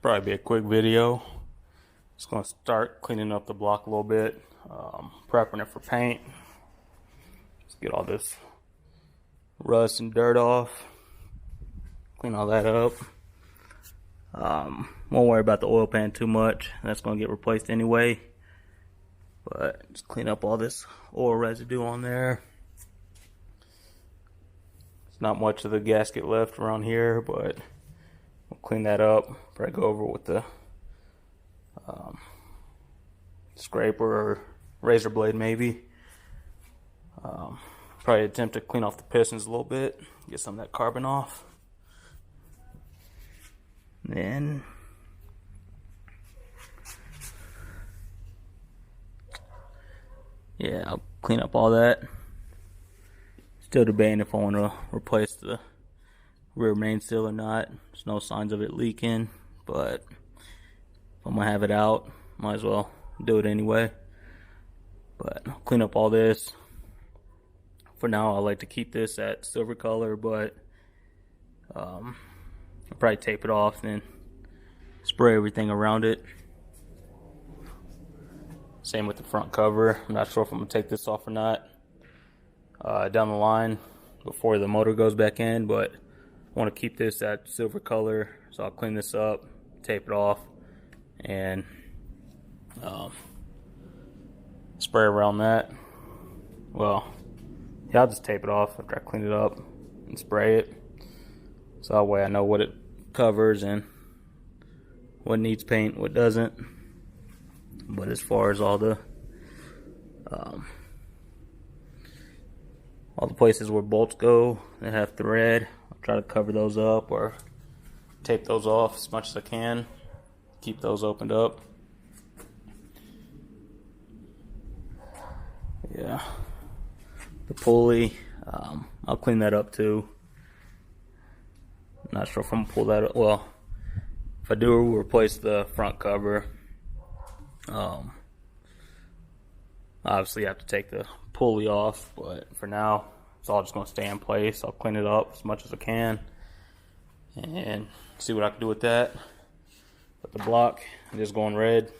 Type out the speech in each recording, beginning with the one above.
Probably be a quick video. Just gonna start cleaning up the block a little bit, prepping it for paint. Just get all this rust and dirt off, clean all that up. Won't worry about the oil pan too much. That's gonna get replaced anyway. But just clean up all this oil residue on there. There's not much of the gasket left around here, but we'll clean that up. Probably go over with the scraper or razor blade maybe. Probably attempt to clean off the pistons a little bit, get some of that carbon off. Then yeah, I'll clean up all that. Still debating if I want to replace the rear main seal or not. There's no signs of it leaking, but if I'm gonna have it out, might as well do it anyway. But I'll clean up all this. For now, I like to keep this at silver color, but I'll probably tape it off and then spray everything around it. Same with the front cover. I'm not sure if I'm gonna take this off or not down the line before the motor goes back in, but I want to keep this at silver color, so I'll clean this up, tape it off, and spray around that. Well, yeah, I'll just tape it off after I clean it up and spray it, so that way I know what it covers and what needs paint, what doesn't. But as far as all the places where bolts go that have thread, I'll try to cover those up or tape those off as much as I can. Keep those opened up. Yeah, the pulley, I'll clean that up too. Not sure if I'm gonna pull that up. Well, if I do replace the front cover, obviously I have to take the pulley off, but for now it's all just going to stay in place. I'll clean it up as much as I can and see what I can do with that. But the block is going red.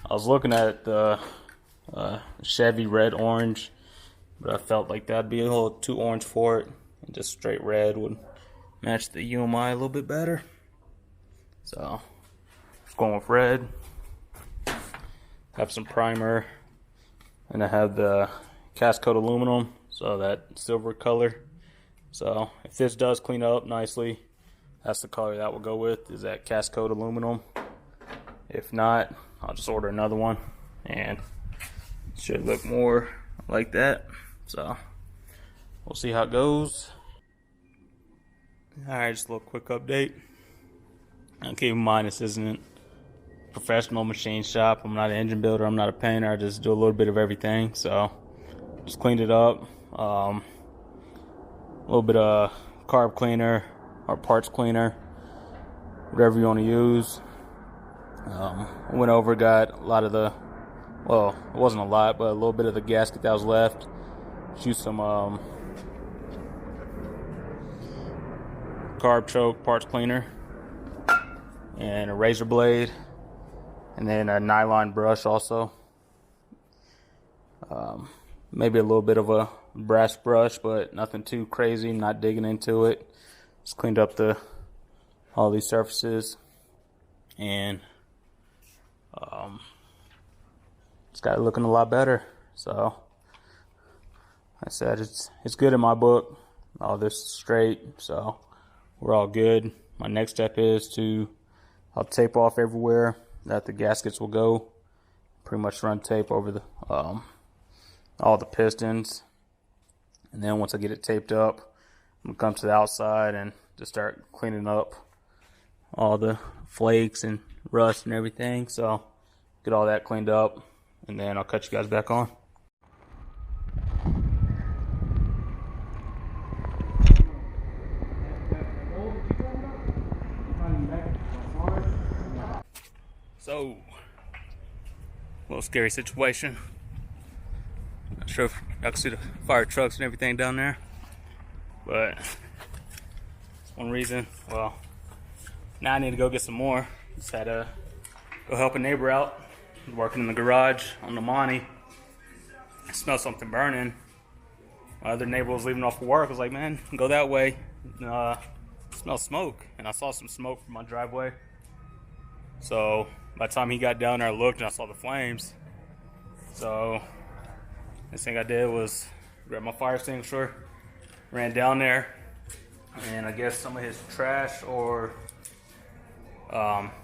I was looking at the Chevy red orange, but I felt like that'd be a little too orange for it, and just straight red would match the UMI a little bit better. So just going with red. Have some primer, and I have the cast coat aluminum, so that silver color. So if this does clean up nicely, that's the color that will go with, is that cast coat aluminum. If not, I'll just order another one and it should look more like that. So we'll see how it goes. Alright, just a little quick update. Now keep in mind, this isn't professional machine shop. I'm not an engine builder, I'm not a painter, I just do a little bit of everything. So just cleaned it up, a little bit of carb cleaner or parts cleaner, whatever you want to use. Went over, got a lot of the, well, it wasn't a lot, but a little bit of the gasket that was left. Used some carb choke parts cleaner and a razor blade, and then a nylon brush also. Maybe a little bit of a brass brush, but nothing too crazy, not digging into it. Just cleaned up all these surfaces, and it's got it looking a lot better. So I said it's good in my book. All this is straight, so we're all good. My next step is I'll tape off everywhere that the gaskets will go. Pretty much run tape over the all the pistons, and then once I get it taped up, I'm gonna come to the outside and just start cleaning up all the flakes and rust and everything. So get all that cleaned up, and then I'll cut you guys back on. So, a little scary situation. Not sure if y'all can see the fire trucks and everything down there, but one reason, well, Now I need to go get some more. Just had to go help a neighbor out. Working in the garage on the Monty. I smelled something burning. My other neighbor was leaving off for work. I was like, man, go that way. Smell smoke. And I saw some smoke from my driveway. So by the time he got down there, I looked and I saw the flames. So this thing I did was grab my fire extinguisher, ran down there, and I guess some of his trash or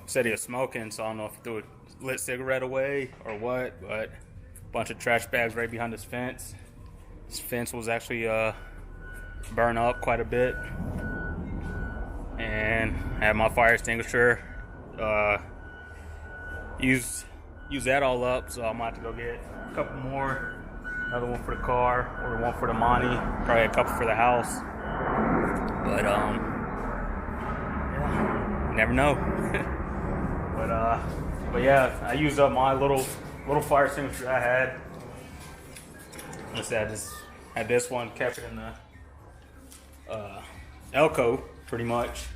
said he was smoking, so I don't know if he threw a lit cigarette away or what, but a bunch of trash bags right behind his fence. His fence was actually burned up quite a bit, and I had my fire extinguisher use that all up, so I'm about to go get a couple more. Another one for the car, or one for the Monty, probably a couple for the house. But yeah, you never know. but yeah, I used up my little fire extinguisher I had. Like I said, I just had this one, kept it in the Elko pretty much.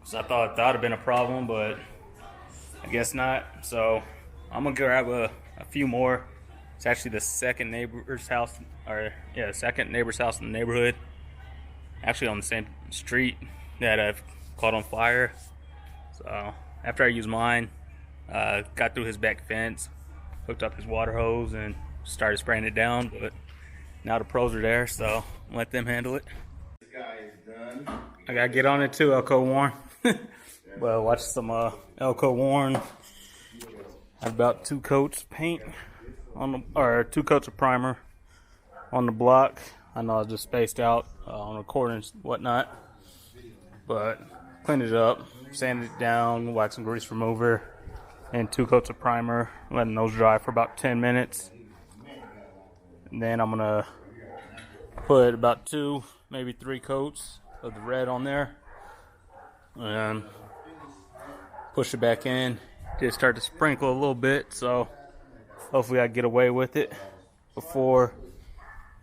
So I thought that would have been a problem, but I guess not. So I'm gonna grab a few more. It's actually the second neighbor's house, second neighbor's house in the neighborhood. Actually on the same street that I've caught on fire. So after I used mine, got through his back fence, hooked up his water hose, and started spraying it down. But now the pros are there, so I'll let them handle it. This guy is done. I gotta get on it too, Elko Warren. Well, watch some Elko Warren. I have about 2 coats of paint on the, or 2 coats of primer on the block. I know I was just spaced out on recording and whatnot, but cleaned it up, sanded it down, waxed some grease remover, and 2 coats of primer, letting those dry for about 10 minutes. And then I'm gonna put about 2, maybe 3 coats of the red on there, and push it back in. Just start to sprinkle a little bit, so hopefully I get away with it before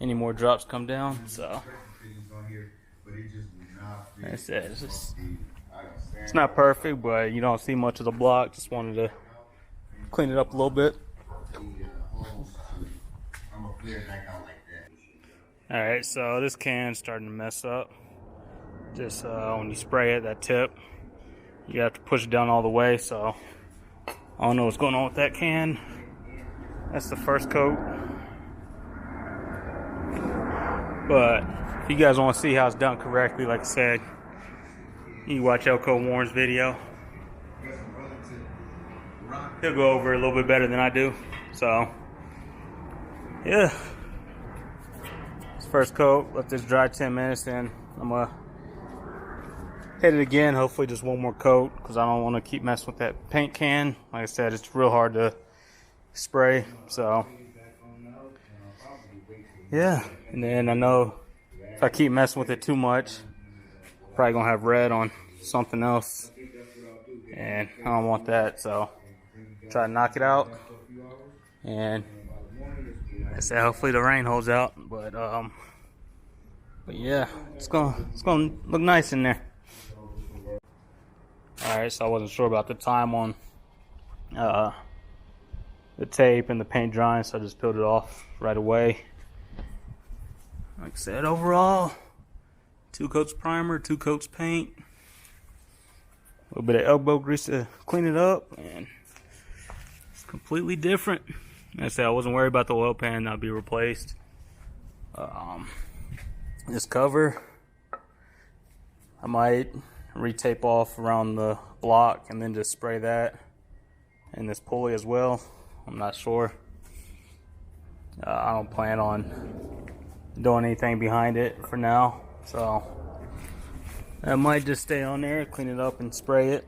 any more drops come down. So like I said, it's not perfect, but you don't see much of the block. Just wanted to clean it up a little bit. Alright, so this can's starting to mess up. Just when you spray it, that tip, you have to push it down all the way. So I don't know what's going on with that can. That's the first coat. But if you guys want to see how it's done correctly, like I said, you can watch Elko Warren's video. He'll go over it a little bit better than I do. So yeah, this first coat, let this dry 10 minutes, then I'm gonna hit it again, hopefully just one more coat, because I don't want to keep messing with that paint can. Like I said, it's real hard to spray. So yeah, and then I know if I keep messing with it too much, I'm probably gonna have red on something else, and I don't want that. So try to knock it out, and like I said, hopefully the rain holds out. But yeah, it's gonna look nice in there. Alright, so I wasn't sure about the time on the tape and the paint drying, so I just peeled it off right away. Like I said, overall, 2 coats primer, 2 coats paint, a little bit of elbow grease to clean it up, and it's completely different. Like I said, I wasn't worried about the oil pan that'll be replaced. This cover, I might retape off around the block and then just spray that, and this pulley as well. I'm not sure. I don't plan on doing anything behind it for now, so I might just stay on there, clean it up, and spray it.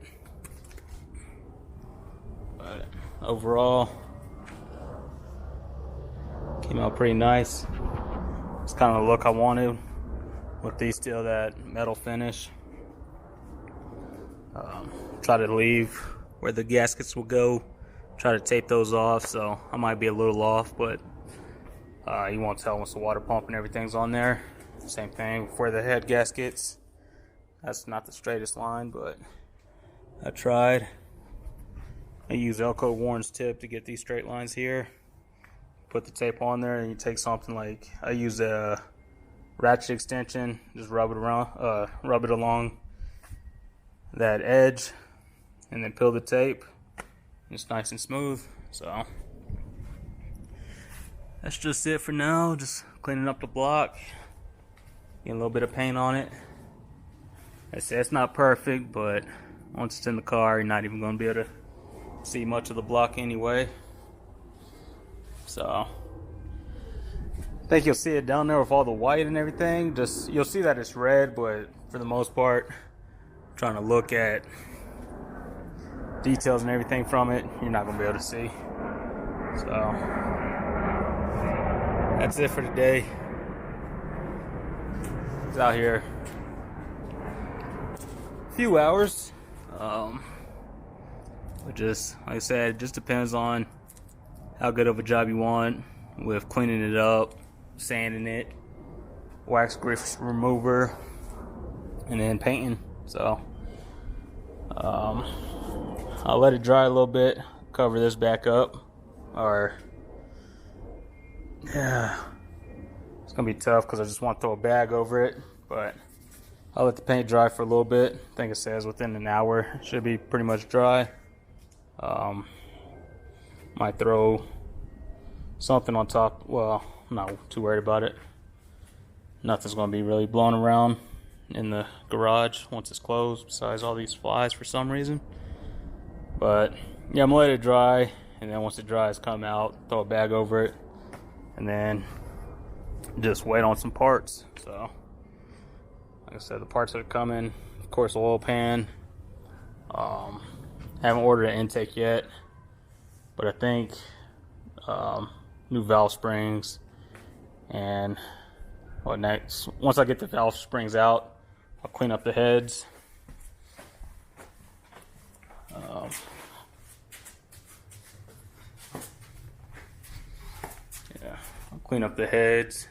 But overall, came out pretty nice. It's kind of the look I wanted with these still that metal finish. Try to leave where the gaskets will go. Try to tape those off, so I might be a little off, but you won't tell once the water pump and everything's on there. Same thing for the head gaskets. That's not the straightest line, but I tried. I use Elko Warren's tip to get these straight lines here. Put the tape on there, and you take something like, I use a ratchet extension, just rub it along that edge, and then peel the tape. It's nice and smooth. So that's just it for now. Just cleaning up the block, getting a little bit of paint on it. I say it's not perfect, but once it's in the car, you're not even going to be able to see much of the block anyway. So I think you'll see it down there with all the white and everything. Just you'll see that it's red, but for the most part, trying to look at details and everything from it, you're not gonna be able to see. So that's it for today. It's out here a few hours. But just like I said, it just depends on how good of a job you want with cleaning it up, sanding it, wax grease remover, and then painting. So I'll let it dry a little bit, cover this back up, or yeah, it's gonna be tough because I just want to throw a bag over it, but I'll let the paint dry for a little bit. I think it says within an hour it should be pretty much dry. Might throw something on top. Well, I'm not too worried about it. Nothing's going to be really blown around in the garage once it's closed, besides all these flies for some reason. But yeah, I'm gonna let it dry, and then once it dries, come out, throw a bag over it, and then just wait on some parts. So like I said, the parts that are coming, of course, oil pan. Haven't ordered an intake yet, but I think new valve springs, and what next? Once I get the valve springs out, I'll clean up the heads. Yeah, I'll clean up the heads,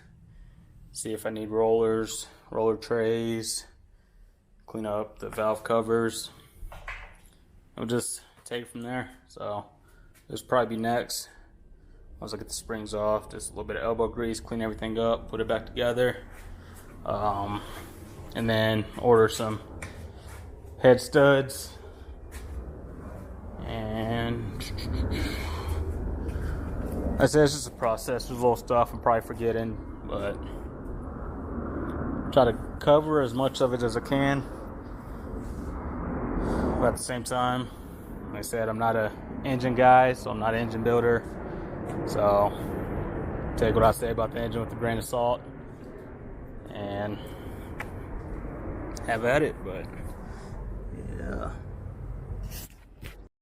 see if I need rollers, roller trays, clean up the valve covers. I'll just take it from there. So this will probably be next. Once I get the springs off, just a little bit of elbow grease, clean everything up, put it back together, and then order some head studs. And I said it's just a process. There's little stuff I'm probably forgetting, but try to cover as much of it as I can. But at the same time, like I said, I'm not an engine guy, so I'm not an engine builder. So take what I say about the engine with a grain of salt and have at it. But yeah.